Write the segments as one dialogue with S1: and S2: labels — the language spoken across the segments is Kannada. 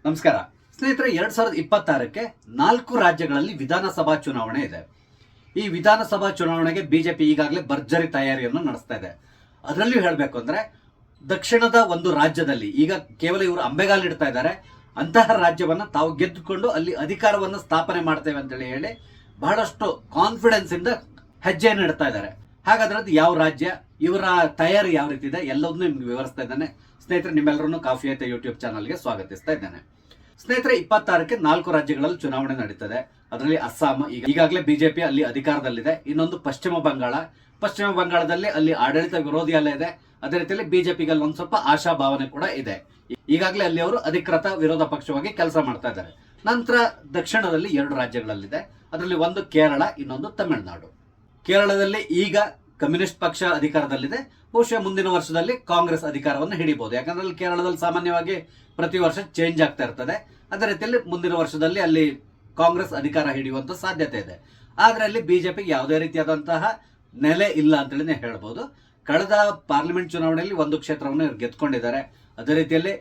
S1: ನಮಸ್ಕಾರ ಸ್ನೇಹಿತರೆ, 2026ಕ್ಕೆ 4 ರಾಜ್ಯಗಳಲ್ಲಿ ವಿಧಾನಸಭಾ ಚುನಾವಣೆ ಇದೆ. ಈ ವಿಧಾನಸಭಾ ಚುನಾವಣೆಗೆ ಬಿಜೆಪಿ ಈಗಾಗಲೇ ಭರ್ಜರಿ ತಯಾರಿಯನ್ನು ನಡೆಸ್ತಾ ಇದೆ. ಅದರಲ್ಲಿಯೂ ಹೇಳಬೇಕು ಅಂದ್ರೆ ದಕ್ಷಿಣದ ಒಂದು ರಾಜ್ಯದಲ್ಲಿ ಈಗ ಕೇವಲ ಇವರು ಅಂಬೆಗಾಲಿಡ್ತಾ ಇದ್ದಾರೆ. ಅಂತಹ ರಾಜ್ಯವನ್ನ ತಾವು ಗೆದ್ದುಕೊಂಡು ಅಲ್ಲಿ ಅಧಿಕಾರವನ್ನು ಸ್ಥಾಪನೆ ಮಾಡ್ತೇವೆ ಅಂತೇಳಿ ಹೇಳಿ ಬಹಳಷ್ಟು ಕಾನ್ಫಿಡೆನ್ಸ್ ಇಂದ ಹೆಜ್ಜೆಯನ್ನು ಇಡ್ತಾ ಇದ್ದಾರೆ. ಹಾಗಾದ್ರೆ ಅದು ಯಾವ ರಾಜ್ಯ, ಇವರ ತಯಾರಿ ಯಾವ ರೀತಿ ಇದೆ ಎಲ್ಲವನ್ನೂ ನಿಮ್ಗೆ ವಿವರಿಸ್ತಾ ಇದ್ದಾನೆ. ಸ್ನೇಹಿತರೆ, ನಿಮ್ಮೆಲ್ಲರನ್ನು ಕಾಫಿ ಐತೆ ಯೂಟ್ಯೂಬ್ ಚಾನಲ್ಗೆ ಸ್ವಾಗತಿಸ್ತಾ ಇದ್ದೇನೆ. ಸ್ನೇಹಿತರೆ, 26ಕ್ಕೆ 4 ರಾಜ್ಯಗಳಲ್ಲಿ ಚುನಾವಣೆ ನಡೀತದೆ. ಅದರಲ್ಲಿ ಅಸ್ಸಾಂ ಈಗಾಗಲೇ ಬಿಜೆಪಿ ಅಲ್ಲಿ ಅಧಿಕಾರದಲ್ಲಿದೆ. ಇನ್ನೊಂದು ಪಶ್ಚಿಮ ಬಂಗಾಳದಲ್ಲಿ ಅಲ್ಲಿ ಆಡಳಿತ ವಿರೋಧಿ ಅಲೆ ಇದೆ. ಅದೇ ರೀತಿಯಲ್ಲಿ ಬಿಜೆಪಿಗೆ ಅಲ್ಲಿ ಒಂದು ಸ್ವಲ್ಪ ಆಶಾಭಾವನೆ ಕೂಡ ಇದೆ. ಈಗಾಗಲೇ ಅಲ್ಲಿ ಅವರು ಅಧಿಕೃತ ವಿರೋಧ ಪಕ್ಷವಾಗಿ ಕೆಲಸ ಮಾಡ್ತಾ ಇದ್ದಾರೆ. ನಂತರ ದಕ್ಷಿಣದಲ್ಲಿ 2 ರಾಜ್ಯಗಳಲ್ಲಿದೆ. ಅದರಲ್ಲಿ ಒಂದು ಕೇರಳ, ಇನ್ನೊಂದು ತಮಿಳುನಾಡು. ಕೇರಳದಲ್ಲಿ ಈಗ ಕಮ್ಯುನಿಸ್ಟ್ ಪಕ್ಷ ಅಧಿಕಾರದಲ್ಲಿದೆ. ಬಹುಶಃ ಮುಂದಿನ ವರ್ಷದಲ್ಲಿ ಕಾಂಗ್ರೆಸ್ ಅಧಿಕಾರವನ್ನು ಹಿಡಿಬಹುದು. ಯಾಕಂದ್ರೆ ಅಲ್ಲಿ ಕೇರಳದಲ್ಲಿ ಸಾಮಾನ್ಯವಾಗಿ ಪ್ರತಿ ವರ್ಷ ಚೇಂಜ್ ಆಗ್ತಾ ಇರ್ತದೆ. ಅದೇ ರೀತಿಯಲ್ಲಿ ಮುಂದಿನ ವರ್ಷದಲ್ಲಿ ಅಲ್ಲಿ ಕಾಂಗ್ರೆಸ್ ಅಧಿಕಾರ ಹಿಡಿಯುವಂತ ಸಾಧ್ಯತೆ ಇದೆ. ಆದ್ರೆ ಅಲ್ಲಿ ಬಿಜೆಪಿಗೆ ಯಾವುದೇ ರೀತಿಯಾದಂತಹ ನೆಲೆ ಇಲ್ಲ ಅಂತೇಳಿ ಹೇಳ್ಬೋದು. ಕಳೆದ ಪಾರ್ಲಿಮೆಂಟ್ ಚುನಾವಣೆಯಲ್ಲಿ ಒಂದು ಕ್ಷೇತ್ರವನ್ನು ಇವರು ಗೆದ್ಕೊಂಡಿದ್ದಾರೆ. ಅದೇ ರೀತಿಯಲ್ಲಿ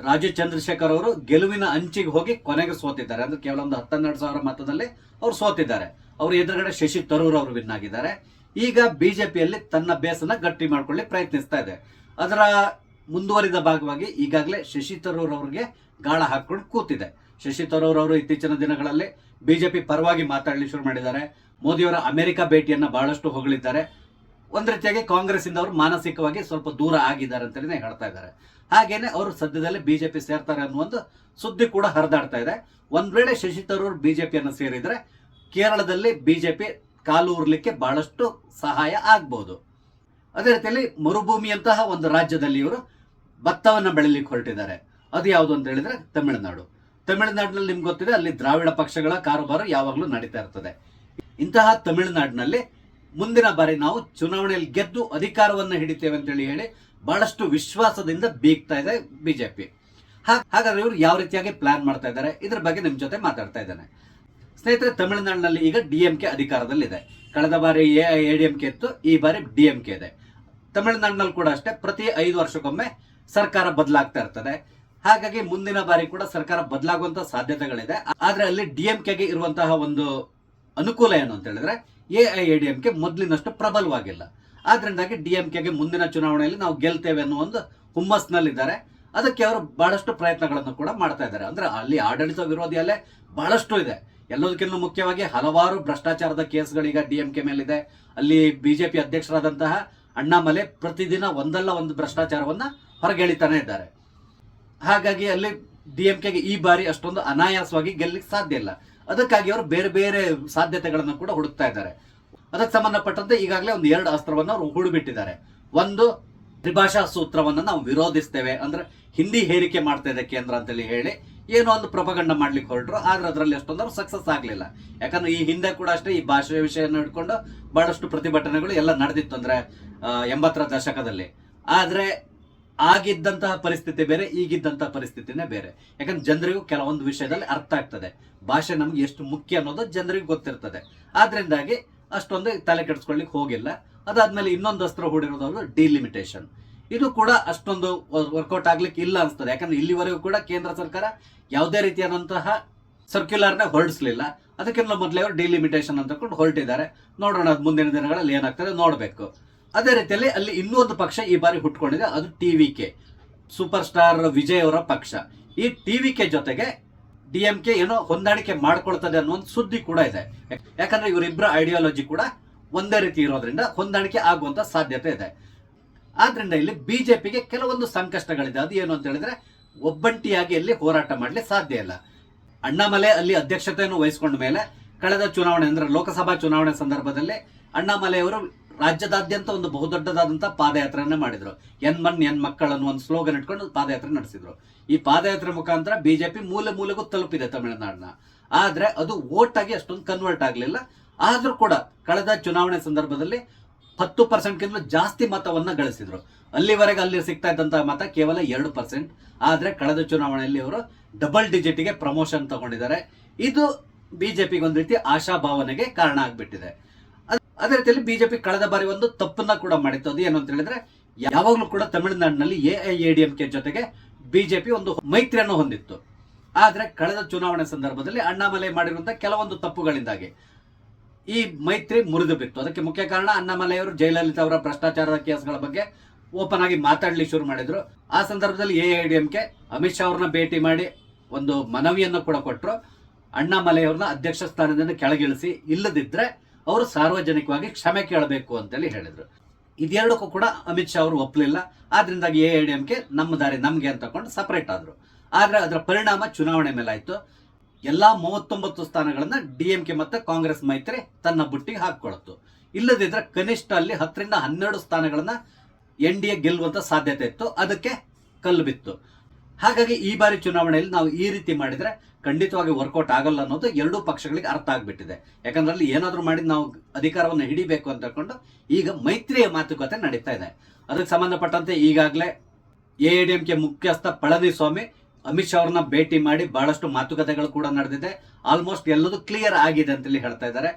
S1: ರಾಜೀವ್ ಚಂದ್ರಶೇಖರ್ ಅವರು ಗೆಲುವಿನ ಅಂಚಿಗೆ ಹೋಗಿ ಕೊನೆಗೆ ಸೋತಿದ್ದಾರೆ. ಅಂದ್ರೆ ಕೇವಲ ಒಂದು 12,000 ಮತದಲ್ಲಿ ಅವರು ಸೋತಿದ್ದಾರೆ. ಅವರು ಎದುರುಗಡೆ ಶಶಿ ತರೂರ್ ಅವರು ವಿನ್ ಆಗಿದ್ದಾರೆ. ಈಗ ಬಿಜೆಪಿಯಲ್ಲಿ ತನ್ನ ಬೇಸನ್ನ ಗಟ್ಟಿ ಮಾಡ್ಕೊಳ್ಳಿ ಪ್ರಯತ್ನಿಸ್ತಾ ಇದೆ. ಅದರ ಮುಂದುವರಿದ ಭಾಗವಾಗಿ ಈಗಾಗಲೇ ಶಶಿ ತರೂರ್ ಅವರಿಗೆ ಗಾಳ ಹಾಕೊಂಡು ಕೂತಿದೆ. ಶಶಿ ತರೂರ್ ಅವರು ಇತ್ತೀಚಿನ ದಿನಗಳಲ್ಲಿ ಬಿಜೆಪಿ ಪರವಾಗಿ ಮಾತಾಡಲಿ ಶುರು ಮಾಡಿದ್ದಾರೆ. ಮೋದಿಯವರ ಅಮೆರಿಕ ಭೇಟಿಯನ್ನ ಬಹಳಷ್ಟು ಹೊಗಳಿದ್ದಾರೆ. ಒಂದ್ ರೀತಿಯಾಗಿ ಕಾಂಗ್ರೆಸ್ ಇಂದ ಅವರು ಮಾನಸಿಕವಾಗಿ ಸ್ವಲ್ಪ ದೂರ ಆಗಿದ್ದಾರೆ ಅಂತೇಳಿ ಹೇಳ್ತಾ ಇದ್ದಾರೆ. ಹಾಗೇನೆ ಅವರು ಸದ್ಯದಲ್ಲಿ ಬಿಜೆಪಿ ಸೇರ್ತಾರೆ ಅನ್ನೋ ಒಂದು ಸುದ್ದಿ ಕೂಡ ಹರಿದಾಡ್ತಾ ಇದೆ. ಒಂದ್ ವೇಳೆ ಶಶಿ ತರೂರ್ ಬಿಜೆಪಿಯನ್ನು ಸೇರಿದ್ರೆ ಕೇರಳದಲ್ಲಿ ಬಿಜೆಪಿ ಕಾಲು ಊರ್ಲಿಕ್ಕೆ ಬಹಳಷ್ಟು ಸಹಾಯ ಆಗ್ಬಹುದು. ಅದೇ ರೀತಿಯಲ್ಲಿ ಮರುಭೂಮಿಯಂತಹ ಒಂದು ರಾಜ್ಯದಲ್ಲಿ ಇವರು ಭತ್ತವನ್ನ ಬೆಳಿಲಿಕ್ಕೆ ಹೊರಟಿದ್ದಾರೆ. ಅದು ಯಾವುದು ಅಂತ ಹೇಳಿದ್ರೆ ತಮಿಳುನಾಡಿನಲ್ಲಿ ನಿಮ್ಗೆ ಗೊತ್ತಿದೆ, ಅಲ್ಲಿ ದ್ರಾವಿಡ ಪಕ್ಷಗಳ ಕಾರುಬಾರು ಯಾವಾಗಲೂ ನಡೀತಾ ಇರ್ತದೆ. ಇಂತಹ ತಮಿಳುನಾಡಿನಲ್ಲಿ ಮುಂದಿನ ಬಾರಿ ನಾವು ಚುನಾವಣೆಯಲ್ಲಿ ಗೆದ್ದು ಅಧಿಕಾರವನ್ನು ಹಿಡಿತೇವೆ ಅಂತೇಳಿ ಹೇಳಿ ಬಹಳಷ್ಟು ವಿಶ್ವಾಸದಿಂದ ಬೀಗ್ತಾ ಇದೆ ಬಿಜೆಪಿ. ಹಾಗಾದ್ರೆ ಇವರು ಯಾವ ರೀತಿಯಾಗಿ ಪ್ಲಾನ್ ಮಾಡ್ತಾ ಇದ್ದಾರೆ, ಇದ್ರ ಬಗ್ಗೆ ನಿಮ್ ಜೊತೆ ಮಾತಾಡ್ತಾ ಇದ್ದೇನೆ. ಸ್ನೇಹಿತರೆ, ತಮಿಳುನಾಡಿನಲ್ಲಿ ಈಗ ಡಿಎಂಕೆ ಅಧಿಕಾರದಲ್ಲಿದೆ. ಕಳೆದ ಬಾರಿ ಎಐಎಡಿಎಂಕೆ ಇತ್ತು, ಈ ಬಾರಿ ಡಿಎಂಕೆ ಇದೆ. ತಮಿಳುನಾಡಿನಲ್ಲಿ ಕೂಡ ಅಷ್ಟೇ, ಪ್ರತಿ 5 ವರ್ಷಕ್ಕೊಮ್ಮೆ ಸರ್ಕಾರ ಬದಲಾಗ್ತಾ ಇರ್ತದೆ. ಹಾಗಾಗಿ ಮುಂದಿನ ಬಾರಿ ಕೂಡ ಸರ್ಕಾರ ಬದಲಾಗುವಂತಹ ಸಾಧ್ಯತೆಗಳಿದೆ. ಆದ್ರೆ ಅಲ್ಲಿ ಡಿಎಂಕೆಗೆ ಇರುವಂತಹ ಒಂದು ಅನುಕೂಲ ಏನು ಅಂತ ಹೇಳಿದ್ರೆ ಎಐಎಡಿಎಂಕೆ ಮೊದಲಿನಷ್ಟು ಪ್ರಬಲವಾಗಿಲ್ಲ. ಆದ್ರಿಂದಾಗಿ ಡಿಎಂಕೆಗೆ ಮುಂದಿನ ಚುನಾವಣೆಯಲ್ಲಿ ನಾವು ಗೆಲ್ತೇವೆ ಅನ್ನೋ ಒಂದು ಹುಮ್ಮಸ್ನಲ್ಲಿದ್ದಾರೆ. ಅದಕ್ಕೆ ಅವರು ಬಹಳಷ್ಟು ಪ್ರಯತ್ನಗಳನ್ನು ಕೂಡ ಮಾಡ್ತಾ ಇದ್ದಾರೆ. ಅಂದ್ರೆ ಅಲ್ಲಿ ಆಡಳಿತ ವಿರೋಧಿ ಅಲೆ ಬಹಳಷ್ಟು ಇದೆ. ಎಲ್ಲದಕ್ಕಿಂತ ಮುಖ್ಯವಾಗಿ ಹಲವಾರು ಭ್ರಷ್ಟಾಚಾರದ ಕೇಸ್ಗಳೀಗ ಡಿಎಂಕೆ ಮೇಲಿದೆ. ಅಲ್ಲಿ ಬಿಜೆಪಿ ಅಧ್ಯಕ್ಷರಾದಂತಹ ಅಣ್ಣಾಮಲೈ ಪ್ರತಿದಿನ ಒಂದಲ್ಲ ಒಂದು ಭ್ರಷ್ಟಾಚಾರವನ್ನ ಹೊರಗೆಳಿತಾನೆ ಇದ್ದಾರೆ. ಹಾಗಾಗಿ ಅಲ್ಲಿ ಡಿಎಂಕೆಗೆ ಈ ಬಾರಿ ಅಷ್ಟೊಂದು ಅನಾಯಾಸವಾಗಿ ಗೆಲ್ಲಲಿಕ್ಕೆ ಸಾಧ್ಯ ಇಲ್ಲ. ಅದಕ್ಕಾಗಿ ಅವರು ಬೇರೆ ಬೇರೆ ಸಾಧ್ಯತೆಗಳನ್ನು ಕೂಡ ಹುಡುಕ್ತಾ ಇದ್ದಾರೆ. ಅದಕ್ಕೆ ಸಂಬಂಧಪಟ್ಟಂತೆ ಈಗಾಗಲೇ ಒಂದು 2 ಅಸ್ತ್ರವನ್ನು ಅವರು ಹೂಡಿಬಿಟ್ಟಿದ್ದಾರೆ. ಒಂದು, ತ್ರಿಭಾಷಾ ಸೂತ್ರವನ್ನು ನಾವು ವಿರೋಧಿಸ್ತೇವೆ, ಅಂದ್ರೆ ಹಿಂದಿ ಹೇರಿಕೆ ಮಾಡ್ತಾ ಇದೆ ಕೇಂದ್ರ ಅಂತೇಳಿ ಹೇಳಿ ಏನೋ ಒಂದು ಪ್ರಪಗಂಡ ಮಾಡ್ಲಿಕ್ಕೆ ಹೊರಟರು. ಆದ್ರೆ ಅದರಲ್ಲಿ ಅಷ್ಟೊಂದು ಸಕ್ಸಸ್ ಆಗ್ಲಿಲ್ಲ. ಯಾಕಂದ್ರೆ ಈ ಹಿಂದೆ ಕೂಡ ಅಷ್ಟೇ ಈ ಭಾಷೆಯ ವಿಷಯವನ್ನು ಹಿಡ್ಕೊಂಡು ಬಹಳಷ್ಟು ಪ್ರತಿಭಟನೆಗಳು ಎಲ್ಲ ನಡೆದಿತ್ತು, ಅಂದ್ರೆ 80ರ ದಶಕದಲ್ಲಿ. ಆದ್ರೆ ಆಗಿದ್ದಂತಹ ಪರಿಸ್ಥಿತಿ ಬೇರೆ, ಈಗಿದ್ದಂತಹ ಪರಿಸ್ಥಿತಿನೇ ಬೇರೆ. ಯಾಕಂದ್ರೆ ಜನರಿಗೂ ಕೆಲವೊಂದು ವಿಷಯದಲ್ಲಿ ಅರ್ಥ ಆಗ್ತದೆ, ಭಾಷೆ ನಮ್ಗೆ ಎಷ್ಟು ಮುಖ್ಯ ಅನ್ನೋದು ಜನರಿಗೆ ಗೊತ್ತಿರ್ತದೆ. ಆದ್ರಿಂದಾಗಿ ಅಷ್ಟೊಂದು ತಲೆ ಕೆಡಿಸ್ಕೊಳ್ಳಿಕ್ ಹೋಗಿಲ್ಲ. ಅದಾದ್ಮೇಲೆ ಇನ್ನೊಂದು ಅಸ್ತ್ರ ಹೂಡಿರೋದು ಡಿಲಿಮಿಟೇಷನ್. ಇದು ಕೂಡ ಅಷ್ಟೊಂದು ವರ್ಕೌಟ್ ಆಗ್ಲಿಕ್ಕೆ ಇಲ್ಲ ಅನ್ಸ್ತದೆ. ಯಾಕಂದ್ರೆ ಇಲ್ಲಿವರೆಗೂ ಕೂಡ ಕೇಂದ್ರ ಸರ್ಕಾರ ಯಾವುದೇ ರೀತಿಯಾದಂತಹ ಸರ್ಕ್ಯುಲರ್ನ ಹೊರಡಿಸಲಿಲ್ಲ. ಅದಕ್ಕಿಂತ ಮೊದಲೇ ಅವರು ಡಿಲಿಮಿಟೇಷನ್ ಅಂತ ಹೊರಟಿದ್ದಾರೆ. ನೋಡೋಣ ಮುಂದಿನ ದಿನಗಳಲ್ಲಿ ಏನಾಗ್ತದೆ ನೋಡಬೇಕು. ಅದೇ ರೀತಿಯಲ್ಲಿ ಅಲ್ಲಿ ಇನ್ನೊಂದು ಪಕ್ಷ ಈ ಬಾರಿ ಹುಟ್ಕೊಂಡಿದೆ, ಅದು ಟಿವಿಕೆ. ಸೂಪರ್ ಸ್ಟಾರ್ ವಿಜಯ್ ಅವರ ಪಕ್ಷ. ಈ ಟಿವಿಕೆ ಜೊತೆಗೆ ಡಿಎಂಕೆ ಏನೋ ಹೊಂದಾಣಿಕೆ ಮಾಡ್ಕೊಳ್ತದೆ ಅನ್ನೋ ಒಂದು ಸುದ್ದಿ ಕೂಡ ಇದೆ. ಯಾಕಂದ್ರೆ ಇವರಿಬ್ಬರ ಐಡಿಯಾಲಜಿ ಕೂಡ ಒಂದೇ ರೀತಿ ಇರೋದ್ರಿಂದ ಹೊಂದಾಣಿಕೆ ಆಗುವಂತ ಸಾಧ್ಯತೆ ಇದೆ. ಆದ್ರಿಂದ ಇಲ್ಲಿ ಬಿಜೆಪಿಗೆ ಕೆಲವೊಂದು ಸಂಕಷ್ಟಗಳಿದೆ. ಅದು ಏನು ಅಂತ ಹೇಳಿದ್ರೆ ಒಬ್ಬಂಟಿಯಾಗಿ ಅಲ್ಲಿ ಹೋರಾಟ ಮಾಡ್ಲಿಕ್ಕೆ ಸಾಧ್ಯ ಇಲ್ಲ. ಅಣ್ಣಾಮಲೈ ಅಲ್ಲಿ ಅಧ್ಯಕ್ಷತೆಯನ್ನು ವಹಿಸಿಕೊಂಡ ಮೇಲೆ ಕಳೆದ ಚುನಾವಣೆ ಅಂದ್ರೆ ಲೋಕಸಭಾ ಚುನಾವಣೆ ಸಂದರ್ಭದಲ್ಲಿ ಅಣ್ಣಾಮಲೈ ಅವರು ರಾಜ್ಯದಾದ್ಯಂತ ಒಂದು ಬಹುದೊಡ್ಡದಾದಂತಹ ಪಾದಯಾತ್ರೆಯನ್ನ ಮಾಡಿದ್ರು. ಎನ್ ಮನ್ ಎನ್ ಮಕ್ಕಳು ಅನ್ನೋ ಒಂದು ಸ್ಲೋಗನ್ ಇಟ್ಕೊಂಡು ಪಾದಯಾತ್ರೆ ನಡೆಸಿದ್ರು. ಈ ಪಾದಯಾತ್ರೆ ಮುಖಾಂತರ ಬಿಜೆಪಿ ಮೂಲೆಗೂ ತಲುಪಿದೆ ತಮಿಳುನಾಡಿನ. ಆದ್ರೆ ಅದು ವೋಟ್ ಆಗಿ ಅಷ್ಟೊಂದು ಕನ್ವರ್ಟ್ ಆಗ್ಲಿಲ್ಲ. ಆದ್ರೂ ಕೂಡ ಕಳೆದ ಚುನಾವಣೆ ಸಂದರ್ಭದಲ್ಲಿ 10% ಜಾಸ್ತಿ ಮತವನ್ನ ಗಳಿಸಿದ್ರು. ಅಲ್ಲಿವರೆಗೆ ಅಲ್ಲಿ ಸಿಗ್ತಾ ಇದ್ದಂತಹ ಮತ ಕೇವಲ 2%. ಆದ್ರೆ ಕಳೆದ ಚುನಾವಣೆಯಲ್ಲಿ ಅವರು ಡಬಲ್ ಡಿಜಿಟ್ಗೆ ಪ್ರಮೋಷನ್ ತಗೊಂಡಿದ್ದಾರೆ. ಇದು ಬಿಜೆಪಿಗೆ ಒಂದು ರೀತಿ ಆಶಾಭಾವನೆಗೆ ಕಾರಣ ಆಗ್ಬಿಟ್ಟಿದೆ. ಅದೇ ರೀತಿಯಲ್ಲಿ ಬಿಜೆಪಿ ಕಳೆದ ಬಾರಿ ಒಂದು ತಪ್ಪನ್ನ ಕೂಡ ಮಾಡಿತ್ತು. ಅದು ಏನು ಅಂತ ಹೇಳಿದ್ರೆ ಯಾವಾಗಲೂ ಕೂಡ ತಮಿಳುನಾಡಿನಲ್ಲಿ ಎಐಎಡಿಎಂಕೆ ಜೊತೆಗೆ ಬಿಜೆಪಿ ಒಂದು ಮೈತ್ರಿಯನ್ನು ಹೊಂದಿತ್ತು. ಆದ್ರೆ ಕಳೆದ ಚುನಾವಣೆ ಸಂದರ್ಭದಲ್ಲಿ ಅಣ್ಣಾಮಲೈ ಮಾಡಿರುವಂತಹ ಕೆಲವೊಂದು ತಪ್ಪುಗಳಿಂದಾಗಿ ಈ ಮೈತ್ರಿ ಮುರಿದು ಬಿತ್ತು. ಅದಕ್ಕೆ ಮುಖ್ಯ ಕಾರಣ ಅಣ್ಣಾಮಲೈಯವರು ಜಯಲಲಿತಾ ಅವರ ಭ್ರಷ್ಟಾಚಾರದ ಕೇಸ್ಗಳ ಬಗ್ಗೆ ಓಪನ್ ಆಗಿ ಮಾತಾಡ್ಲಿಕ್ಕೆ ಶುರು ಮಾಡಿದ್ರು. ಆ ಸಂದರ್ಭದಲ್ಲಿ ಎಐಎಡಿಎಂಕೆ ಅಮಿತ್ ಶಾ ಅವ್ರನ್ನ ಭೇಟಿ ಮಾಡಿ ಒಂದು ಮನವಿಯನ್ನು ಕೂಡ ಕೊಟ್ಟರು. ಅಣ್ಣಾಮಲೈ ಅವ್ರನ್ನ ಅಧ್ಯಕ್ಷ ಸ್ಥಾನದಿಂದ ಕೆಳಗಿಳಿಸಿ, ಇಲ್ಲದಿದ್ರೆ ಅವರು ಸಾರ್ವಜನಿಕವಾಗಿ ಕ್ಷಮೆ ಕೇಳಬೇಕು ಅಂತೇಳಿ ಹೇಳಿದ್ರು. ಇದೆರಡಕ್ಕೂ ಕೂಡ ಅಮಿತ್ ಶಾ ಅವರು ಒಪ್ಪಲಿಲ್ಲ. ಆದ್ರಿಂದಾಗಿ ಎಐಎಡಿಎಂಕೆ ನಮ್ಮ ದಾರಿ ನಮ್ಗೆ ಅಂತ ತಕೊಂಡು ಸಪರೇಟ್ ಆದ್ರು. ಆದ್ರೆ ಅದರ ಪರಿಣಾಮ ಚುನಾವಣೆ ಮೇಲಾಯ್ತು. ಎಲ್ಲಾ 39 ಸ್ಥಾನಗಳನ್ನ ಡಿಎಂಕೆ ಮತ್ತೆ ಕಾಂಗ್ರೆಸ್ ಮೈತ್ರಿ ತನ್ನ ಬುಟ್ಟಿಗೆ ಹಾಕೊಳ್ತು. ಇಲ್ಲದಿದ್ರೆ ಕನಿಷ್ಠ ಅಲ್ಲಿ 10 ರಿಂದ 12 ಸ್ಥಾನಗಳನ್ನ NDA ಗೆಲ್ಲುವಂತ ಸಾಧ್ಯತೆ ಇತ್ತು. ಅದಕ್ಕೆ ಕಲ್ಲು ಬಿತ್ತು. ಹಾಗಾಗಿ ಈ ಬಾರಿ ಚುನಾವಣೆಯಲ್ಲಿ ನಾವು ಈ ರೀತಿ ಮಾಡಿದ್ರೆ ಖಂಡಿತವಾಗಿ ವರ್ಕೌಟ್ ಆಗಲ್ಲ ಅನ್ನೋದು ಎರಡೂ ಪಕ್ಷಗಳಿಗೆ ಅರ್ಥ ಆಗ್ಬಿಟ್ಟಿದೆ. ಯಾಕಂದ್ರೆ ಅಲ್ಲಿ ಏನಾದ್ರೂ ಮಾಡಿ ನಾವು ಅಧಿಕಾರವನ್ನು ಹಿಡಿಬೇಕು ಅಂತ ಹೇಳ್ಕೊಂಡು ಈಗ ಮೈತ್ರಿಯ ಮಾತುಕತೆ ನಡೀತಾ ಇದೆ. ಅದಕ್ಕೆ ಸಂಬಂಧಪಟ್ಟಂತೆ ಈಗಾಗಲೇ ಎಐಎಡಿಎಂಕೆ ಮುಖ್ಯಸ್ಥ ಪಳನಿಸ್ವಾಮಿ ಅಮಿತ್ ಶಾ ಅವ್ರನ್ನ ಭೇಟಿ ಮಾಡಿ ಬಹಳಷ್ಟು ಮಾತುಕತೆಗಳು ಕೂಡ ನಡೆದಿದೆ. ಆಲ್ಮೋಸ್ಟ್ ಎಲ್ಲದೂ ಕ್ಲಿಯರ್ ಆಗಿದೆ ಅಂತೇಳಿ ಹೇಳ್ತಾ ಇದ್ದಾರೆ.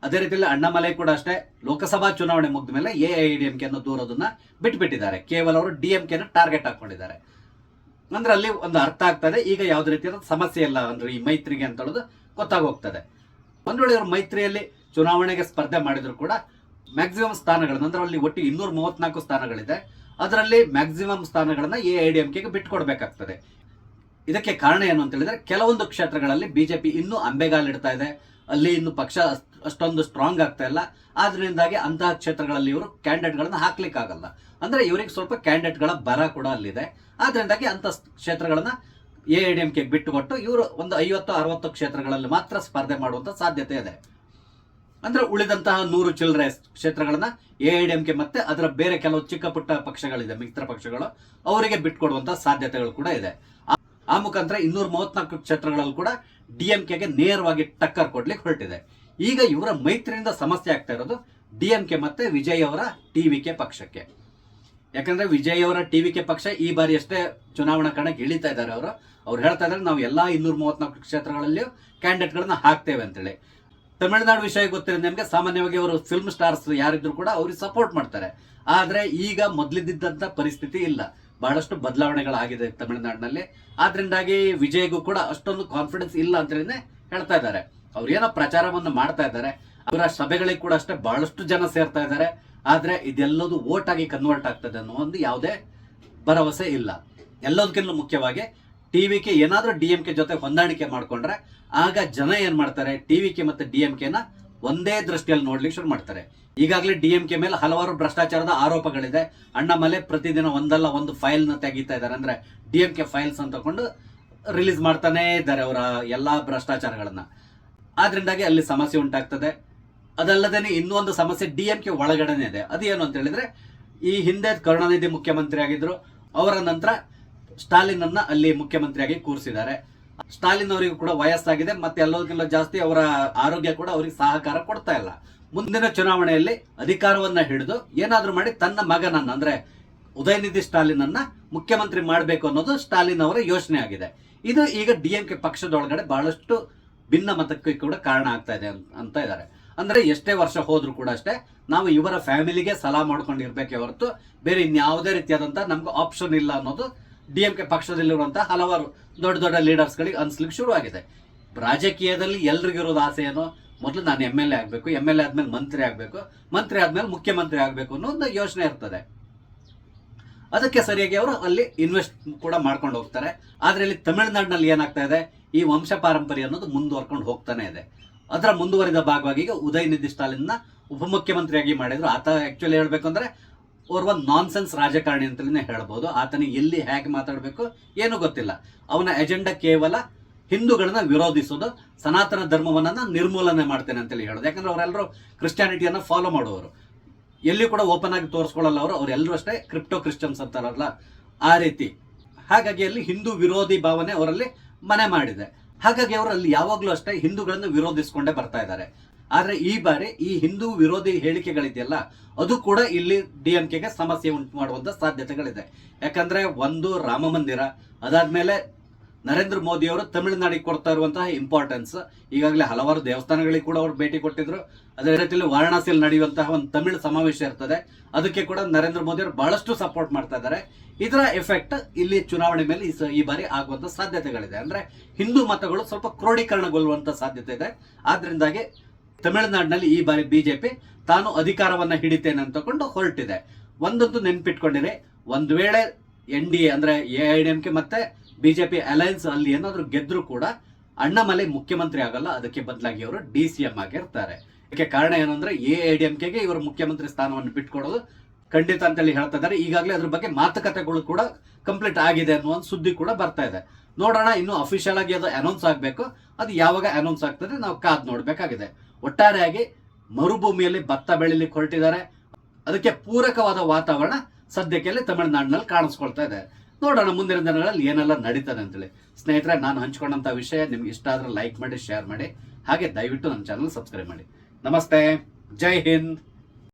S1: ಅದೇ ರೀತಿಯಲ್ಲಿ ಅಣ್ಣಾಮಲೈ ಕೂಡ ಅಷ್ಟೇ ಲೋಕಸಭಾ ಚುನಾವಣೆ ಮುಗಿದ ಮೇಲೆ ಎಐಎಡಿಎಂಕೆ ಅನ್ನು ದೂರೋದನ್ನ ಬಿಟ್ಬಿಟ್ಟಿದ್ದಾರೆ. ಕೇವಲ ಅವರು ಡಿಎಂಕೆನ ಟಾರ್ಗೆಟ್ ಹಾಕೊಂಡಿದ್ದಾರೆ. ಅಂದ್ರೆ ಅಲ್ಲಿ ಒಂದು ಅರ್ಥ ಆಗ್ತದೆ, ಈಗ ಯಾವುದೇ ರೀತಿಯಾದ ಸಮಸ್ಯೆ ಇಲ್ಲ ಅಂದ್ರೆ ಈ ಮೈತ್ರಿಗೆ ಅಂತ ಹೇಳೋದು ಗೊತ್ತಾಗೋಗ್ತದೆ. ಒಂದ್ ವೇಳೆ ಅವರು ಮೈತ್ರಿಯಲ್ಲಿ ಚುನಾವಣೆಗೆ ಸ್ಪರ್ಧೆ ಮಾಡಿದ್ರು ಕೂಡ ಮ್ಯಾಕ್ಸಿಮಮ್ ಸ್ಥಾನಗಳನ್ನ, ಅಂದ್ರೆ ಅಲ್ಲಿ ಒಟ್ಟು 234 ಸ್ಥಾನಗಳಿದೆ, ಅದರಲ್ಲಿ ಮ್ಯಾಕ್ಸಿಮಮ್ ಸ್ಥಾನಗಳನ್ನ ಎಐಎಡಿಎಂಕೆಗೆ ಬಿಟ್ಕೊಡ್ಬೇಕಾಗ್ತದೆ. ಇದಕ್ಕೆ ಕಾರಣ ಏನು ಅಂತ ಹೇಳಿದ್ರೆ ಕೆಲವೊಂದು ಕ್ಷೇತ್ರಗಳಲ್ಲಿ ಬಿಜೆಪಿ ಇನ್ನೂ ಅಂಬೆಗಾಲಿಡ್ತಾ ಇದೆ. ಅಲ್ಲಿ ಇನ್ನು ಪಕ್ಷ ಅಷ್ಟೊಂದು ಸ್ಟ್ರಾಂಗ್ ಆಗ್ತಾ ಇಲ್ಲ. ಆದ್ರಿಂದಾಗಿ ಅಂತಹ ಕ್ಷೇತ್ರಗಳಲ್ಲಿ ಇವರು ಕ್ಯಾಂಡಿಡೇಟ್ಗಳನ್ನ ಹಾಕ್ಲಿಕ್ಕೆ ಆಗಲ್ಲ. ಅಂದ್ರೆ ಇವರಿಗೆ ಸ್ವಲ್ಪ ಕ್ಯಾಂಡಿಡೇಟ್ಗಳ ಬರ ಕೂಡ ಅಲ್ಲಿದೆ. ಆದ್ರಿಂದಾಗಿ ಅಂತ ಕ್ಷೇತ್ರಗಳನ್ನ ಎಐಎಡಿಎಂಕೆ ಬಿಟ್ಟುಕೊಟ್ಟು ಇವರು ಒಂದು 50-60 ಕ್ಷೇತ್ರಗಳಲ್ಲಿ ಮಾತ್ರ ಸ್ಪರ್ಧೆ ಮಾಡುವಂತ ಸಾಧ್ಯತೆ ಇದೆ. ಅಂದ್ರೆ ಉಳಿದಂತಹ 100 ಚಿಲ್ಲರೆ ಕ್ಷೇತ್ರಗಳನ್ನ ಎಐಎಡಿಎಂಕೆ ಮತ್ತೆ ಅದರ ಬೇರೆ ಕೆಲವು ಚಿಕ್ಕ ಪುಟ್ಟ ಪಕ್ಷಗಳಿದೆ, ಮಿತ್ರ ಪಕ್ಷಗಳು, ಅವರಿಗೆ ಬಿಟ್ಕೊಡುವಂತ ಸಾಧ್ಯತೆಗಳು ಕೂಡ ಇದೆ. ಆ ಮುಖಾಂತರ 234 ಕ್ಷೇತ್ರಗಳಲ್ಲಿ ಕೂಡ ಡಿಎಂಕೆಗೆ ನೇರವಾಗಿ ಟಕ್ಕರ್ ಕೊಡ್ಲಿಕ್ಕೆ ಹೊರಟಿದೆ. ಈಗ ಇವರ ಮೈತ್ರಿಯಿಂದ ಸಮಸ್ಯೆ ಆಗ್ತಾ ಇರೋದು ಡಿಎಂಕೆ ಮತ್ತೆ ವಿಜಯ್ ಅವರ ಟಿವಿಕೆ ಪಕ್ಷಕ್ಕೆ. ಯಾಕಂದ್ರೆ ವಿಜಯ್ ಅವರ ಟಿವಿಕೆ ಪಕ್ಷ ಈ ಬಾರಿ ಅಷ್ಟೇ ಚುನಾವಣಾ ಕಣಕ್ಕೆ ಇಳಿತಾ ಇದ್ದಾರೆ. ಅವ್ರು ಹೇಳ್ತಾ ಇದ್ದಾರೆ ನಾವು ಎಲ್ಲಾ 234 ಕ್ಷೇತ್ರಗಳಲ್ಲಿಯೂ ಕ್ಯಾಂಡಿಡೇಟ್ಗಳನ್ನ ಹಾಕ್ತೇವೆ ಅಂತೇಳಿ. ತಮಿಳುನಾಡು ವಿಷಯ ಗೊತ್ತಿರೋದು ನಿಮಗೆ. ಸಾಮಾನ್ಯವಾಗಿ ಅವರು ಫಿಲ್ಮ್ ಸ್ಟಾರ್ಸ್ ಯಾರಿದ್ರು ಕೂಡ ಅವ್ರಿಗೆ ಸಪೋರ್ಟ್ ಮಾಡ್ತಾರೆ. ಆದ್ರೆ ಈಗ ಮೊದಲಿದ್ದಂತ ಪರಿಸ್ಥಿತಿ ಇಲ್ಲ, ಬಹಳಷ್ಟು ಬದಲಾವಣೆಗಳಾಗಿದೆ ತಮಿಳುನಾಡಿನಲ್ಲಿ. ಆದ್ರಿಂದಾಗಿ ವಿಜಯ್ಗೂ ಕೂಡ ಅಷ್ಟೊಂದು ಕಾನ್ಫಿಡೆನ್ಸ್ ಇಲ್ಲ ಅಂತೇಳಿ ಹೇಳ್ತಾ ಇದ್ದಾರೆ. ಅವ್ರು ಏನೋ ಪ್ರಚಾರವನ್ನು ಮಾಡ್ತಾ ಇದ್ದಾರೆ, ಅವರ ಸಭೆಗಳಿಗೆ ಕೂಡ ಅಷ್ಟೇ ಬಹಳಷ್ಟು ಜನ ಸೇರ್ತಾ ಇದ್ದಾರೆ. ಆದ್ರೆ ಇದೆಲ್ಲದು ವೋಟ್ ಆಗಿ ಕನ್ವರ್ಟ್ ಆಗ್ತದೆ ಅನ್ನೋ ಒಂದು ಯಾವುದೇ ಭರವಸೆ ಇಲ್ಲ. ಎಲ್ಲದಕ್ಕಿಂತ ಮುಖ್ಯವಾಗಿ ಟಿವಿಕೆ ಏನಾದ್ರೂ ಡಿಎಂಕೆ ಜೊತೆ ಹೊಂದಾಣಿಕೆ ಮಾಡ್ಕೊಂಡ್ರೆ ಆಗ ಜನ ಏನ್ ಮಾಡ್ತಾರೆ, ಟಿವಿಕೆ ಮತ್ತೆ ಡಿಎಂಕೆನ ಒಂದೇ ದೃಷ್ಟಿಯಲ್ಲಿ ನೋಡ್ಲಿಕ್ಕೆ ಶುರು ಮಾಡ್ತಾರೆ. ಈಗಾಗಲೇ ಡಿಎಂಕೆ ಮೇಲೆ ಹಲವಾರು ಭ್ರಷ್ಟಾಚಾರದ ಆರೋಪಗಳಿದೆ. ಅಣ್ಣಾಮಲೈ ಪ್ರತಿದಿನ ಒಂದಲ್ಲ ಒಂದು ಫೈಲ್ ನ ತೆಗಿತಾ ಇದ್ದಾರೆ. ಅಂದ್ರೆ ಡಿಎಂಕೆ ಫೈಲ್ಸ್ ಅಂತ ತಗೊಂಡು ರಿಲೀಸ್ ಮಾಡ್ತಾನೆ ಇದ್ದಾರೆ ಅವರ ಎಲ್ಲಾ ಭ್ರಷ್ಟಾಚಾರಗಳನ್ನ. ಆದ್ರಿಂದಾಗಿ ಅಲ್ಲಿ ಸಮಸ್ಯೆ ಉಂಟಾಗ್ತದೆ. ಅದಲ್ಲದೇನೆ ಇನ್ನೊಂದು ಸಮಸ್ಯೆ ಡಿಎಂಕೆ ಒಳಗಡೆನೆ ಇದೆ. ಅದೇನು ಅಂತ ಹೇಳಿದ್ರೆ, ಈ ಹಿಂದೆ ಕರುಣಾನಿಧಿ ಮುಖ್ಯಮಂತ್ರಿ ಆಗಿದ್ರು, ಅವರ ನಂತರ ಸ್ಟಾಲಿನ್ ಅನ್ನ ಅಲ್ಲಿ ಮುಖ್ಯಮಂತ್ರಿಯಾಗಿ ಕೂರಿಸಿದ್ದಾರೆ. ಸ್ಟಾಲಿನ್ ಅವರಿಗೂ ಕೂಡ ವಯಸ್ಸಾಗಿದೆ, ಮತ್ತೆ ಎಲ್ಲದಕ್ಕಿಂತ ಜಾಸ್ತಿ ಅವರ ಆರೋಗ್ಯ ಕೂಡ ಅವರಿಗೆ ಸಹಕಾರ ಕೊಡ್ತಾ ಇಲ್ಲ. ಮುಂದಿನ ಚುನಾವಣೆಯಲ್ಲಿ ಅಧಿಕಾರವನ್ನ ಹಿಡಿದು ಏನಾದ್ರೂ ಮಾಡಿ ತನ್ನ ಮಗನನ್ನ ಅಂದ್ರೆ ಉದಯನಿಧಿ ಸ್ಟಾಲಿನ್ ಅನ್ನ ಮುಖ್ಯಮಂತ್ರಿ ಮಾಡಬೇಕು ಅನ್ನೋದು ಸ್ಟಾಲಿನ್ ಅವರ ಯೋಚನೆ ಆಗಿದೆ. ಇದು ಈಗ ಡಿಎಂಕೆ ಪಕ್ಷದೊಳಗಡೆ ಬಹಳಷ್ಟು ಭಿನ್ನ ಮತಕ್ಕೆ ಕೂಡ ಕಾರಣ ಆಗ್ತಾ ಇದೆ ಅಂತ ಇದ್ದಾರೆ. ಅಂದ್ರೆ ಎಷ್ಟೇ ವರ್ಷ ಹೋದ್ರು ಕೂಡ ಅಷ್ಟೇ ನಾವು ಇವರ ಫ್ಯಾಮಿಲಿಗೆ ಸಲಾ ಮಾಡ್ಕೊಂಡಿರ್ಬೇಕೆ ಹೊರತು ಬೇರೆ ಇನ್ಯಾವುದೇ ರೀತಿಯಾದಂತಹ ನಮ್ಗೆ ಆಪ್ಷನ್ ಇಲ್ಲ ಅನ್ನೋದು ಡಿಎಂಕೆ ಪಕ್ಷದಲ್ಲಿರುವಂತಹ ಹಲವಾರು ದೊಡ್ಡ ದೊಡ್ಡ ಲೀಡರ್ಸ್ಗಳಿಗೆ ಅನ್ಸ್ಲಿಕ್ಕೆ ಶುರುವಾಗಿದೆ. ರಾಜಕೀಯದಲ್ಲಿ ಎಲ್ರಿಗಿರೋದು ಆಸೆ ಏನೋ, ಮೊದಲು ನಾನು MLA ಆಗಬೇಕು, MLA ಆದ್ಮೇಲೆ ಮಂತ್ರಿ ಆಗಬೇಕು, ಮಂತ್ರಿ ಆದ್ಮೇಲೆ ಮುಖ್ಯಮಂತ್ರಿ ಆಗಬೇಕು ಅನ್ನೋ ಒಂದು ಯೋಚನೆ ಇರ್ತದೆ. ಅದಕ್ಕೆ ಸರಿಯಾಗಿ ಅವರು ಅಲ್ಲಿ ಇನ್ವೆಸ್ಟ್ ಕೂಡ ಮಾಡ್ಕೊಂಡು ಹೋಗ್ತಾರೆ. ಆದ್ರೆ ಇಲ್ಲಿ ತಮಿಳುನಾಡಿನಲ್ಲಿ ಏನಾಗ್ತಾ ಇದೆ, ಈ ವಂಶ ಪಾರಂಪರ್ಯ ಅನ್ನೋದು ಮುಂದುವರ್ಕೊಂಡು ಹೋಗ್ತಾನೆ ಇದೆ. ಅದರ ಮುಂದುವರಿದ ಭಾಗವಾಗಿ ಈಗ ಉದಯನಿಧಿ ಸ್ಟಾಲಿನ್ ಉಪಮುಖ್ಯಮಂತ್ರಿಯಾಗಿ ಮಾಡಿದ್ರು. ಆತ ಆಕ್ಚುಲಿ ಹೇಳ್ಬೇಕು ಅಂದ್ರೆ ಓರ್ವ ನಾನ್ಸೆನ್ಸ್ ರಾಜಕಾರಣಿ ಅಂತಲೇ ಹೇಳ್ಬೋದು. ಆತನಿಗೆ ಎಲ್ಲಿ ಹೇಗೆ ಮಾತಾಡಬೇಕು ಏನೂ ಗೊತ್ತಿಲ್ಲ. ಅವನ ಎಜೆಂಡಾ ಕೇವಲ ಹಿಂದೂಗಳನ್ನ ವಿರೋಧಿಸೋದು, ಸನಾತನ ಧರ್ಮವನ್ನ ನಿರ್ಮೂಲನೆ ಮಾಡ್ತೇನೆ ಅಂತೇಳಿ ಹೇಳೋದು. ಯಾಕಂದ್ರೆ ಅವರೆಲ್ಲರೂ ಕ್ರಿಸ್ಟಿಯಾನಿಟಿಯನ್ನ ಫಾಲೋ ಮಾಡುವವರು, ಎಲ್ಲಿ ಕೂಡ ಓಪನ್ ಆಗಿ ತೋರಿಸ್ಕೊಳ್ಳಲ್ಲ. ಅವರೆಲ್ಲರೂ ಅಷ್ಟೇ ಕ್ರಿಪ್ಟೋ ಕ್ರಿಶ್ಚಿಯನ್ಸ್ ಅಂತಾರಲ್ಲ ಆ ರೀತಿ. ಹಾಗಾಗಿ ಅಲ್ಲಿ ಹಿಂದೂ ವಿರೋಧಿ ಭಾವನೆ ಅವರಲ್ಲಿ ಮನೆ ಮಾಡಿದೆ. ಹಾಗಾಗಿ ಅವರು ಅಲ್ಲಿ ಯಾವಾಗ್ಲೂ ಅಷ್ಟೇ ಹಿಂದೂಗಳನ್ನು ವಿರೋಧಿಸ್ಕೊಂಡೇ ಬರ್ತಾ ಇದ್ದಾರೆ. ಆದ್ರೆ ಈ ಬಾರಿ ಈ ಹಿಂದೂ ವಿರೋಧಿ ಹೇಳಿಕೆಗಳಿದೆಯಲ್ಲ, ಅದು ಕೂಡ ಇಲ್ಲಿ ಡಿಎಂಕೆಗೆ ಸಮಸ್ಯೆ ಉಂಟು ಮಾಡುವಂತ ಸಾಧ್ಯತೆಗಳಿದೆ. ಯಾಕಂದ್ರೆ ಒಂದು ರಾಮ ಮಂದಿರ, ಅದಾದ್ಮೇಲೆ ನರೇಂದ್ರ ಮೋದಿ ಅವರು ತಮಿಳುನಾಡಿಗೆ ಕೊಡ್ತಾ ಇರುವಂತಹ ಇಂಪಾರ್ಟೆನ್ಸ್, ಈಗಾಗಲೇ ಹಲವಾರು ದೇವಸ್ಥಾನಗಳಿಗೆ ಕೂಡ ಅವರು ಭೇಟಿ ಕೊಟ್ಟಿದ್ರು. ಅದೇ ರೀತಿಯಲ್ಲಿ ವಾರಣಾಸಿಯಲ್ಲಿ ನಡೆಯುವಂತಹ ಒಂದು ತಮಿಳು ಸಮಾವೇಶ ಇರ್ತದೆ, ಅದಕ್ಕೆ ಕೂಡ ನರೇಂದ್ರ ಮೋದಿ ಅವರು ಬಹಳಷ್ಟು ಸಪೋರ್ಟ್ ಮಾಡ್ತಾ ಇದ್ದಾರೆ. ಇದರ ಎಫೆಕ್ಟ್ ಇಲ್ಲಿ ಚುನಾವಣೆ ಮೇಲೆ ಈ ಬಾರಿ ಆಗುವಂತ ಸಾಧ್ಯತೆಗಳಿದೆ. ಅಂದ್ರೆ ಹಿಂದೂ ಮತಗಳು ಸ್ವಲ್ಪ ಕ್ರೋಢೀಕರಣಗೊಳ್ಳುವಂತ ಸಾಧ್ಯತೆ ಇದೆ. ಆದ್ರಿಂದಾಗಿ ತಮಿಳುನಾಡಿನಲ್ಲಿ ಈ ಬಾರಿ ಬಿಜೆಪಿ ತಾನು ಅಧಿಕಾರವನ್ನ ಹಿಡಿತೇನೆ ಅಂತಕೊಂಡು ಹೊರಟಿದೆ. ಒಂದಂತೂ ನೆನ್ಪಿಟ್ಕೊಂಡಿರಿ, ಒಂದ್ ವೇಳೆ NDA ಅಂದ್ರೆ AIADMK ಮತ್ತೆ ಬಿಜೆಪಿ ಅಲಯನ್ಸ್ ಅಲ್ಲಿ ಏನಾದ್ರು ಗೆದ್ರು ಕೂಡ ಅಣ್ಣಾಮಲೈ ಮುಖ್ಯಮಂತ್ರಿ ಆಗಲ್ಲ, ಅದಕ್ಕೆ ಬದಲಾಗಿ ಅವರು DCM ಆಗಿರ್ತಾರೆ. ಇದಕ್ಕೆ ಕಾರಣ ಏನಂದ್ರೆ AIADMKಗೆ ಇವರು ಮುಖ್ಯಮಂತ್ರಿ ಸ್ಥಾನವನ್ನು ಬಿಟ್ಕೊಡೋದು ಖಂಡಿತ ಅಂತೇಳಿ ಹೇಳ್ತಾ ಇದ್ದಾರೆ. ಈಗಾಗಲೇ ಅದ್ರ ಬಗ್ಗೆ ಮಾತುಕತೆಗಳು ಕೂಡ ಕಂಪ್ಲೀಟ್ ಆಗಿದೆ ಅನ್ನುವ ಒಂದು ಸುದ್ದಿ ಕೂಡ ಬರ್ತಾ ಇದೆ. ನೋಡೋಣ, ಇನ್ನು ಅಫಿಷಿಯಲ್ ಆಗಿ ಅದು ಅನೌನ್ಸ್ ಆಗಬೇಕು. ಅದು ಯಾವಾಗ ಅನೌನ್ಸ್ ಆಗ್ತದೆ ನಾವು ಕಾದ್ ನೋಡ್ಬೇಕಾಗಿದೆ. ಒಟ್ಟಾರೆಯಾಗಿ ಮರುಭೂಮಿಯಲ್ಲಿ ಭತ್ತ ಬೆಳಿಲಿಕ್ಕೆ ಹೊರಟಿದ್ದಾರೆ, ಅದಕ್ಕೆ ಪೂರಕವಾದ ವಾತಾವರಣ ಸದ್ಯಕ್ಕೆ ತಮಿಳುನಾಡಿನಲ್ಲಿ ಕಾಣಿಸ್ಕೊಳ್ತಾ ಇದೆ. ನೋಡೋಣ ಮುಂದಿನ ದಿನಗಳಲ್ಲಿ ಏನೆಲ್ಲ ನಡೀತದೆ ಅಂತೇಳಿ. ಸ್ನೇಹಿತರೆ, ನಾನು ಹಂಚ್ಕೊಂಡಂತ ವಿಷಯ ನಿಮ್ಗೆ ಇಷ್ಟ ಆದ್ರೆ ಲೈಕ್ ಮಾಡಿ, ಶೇರ್ ಮಾಡಿ, ಹಾಗೆ ದಯವಿಟ್ಟು ನನ್ನ ಚಾನಲ್ ಸಬ್ಸ್ಕ್ರೈಬ್ ಮಾಡಿ. ನಮಸ್ತೆ, ಜೈ ಹಿಂದ್.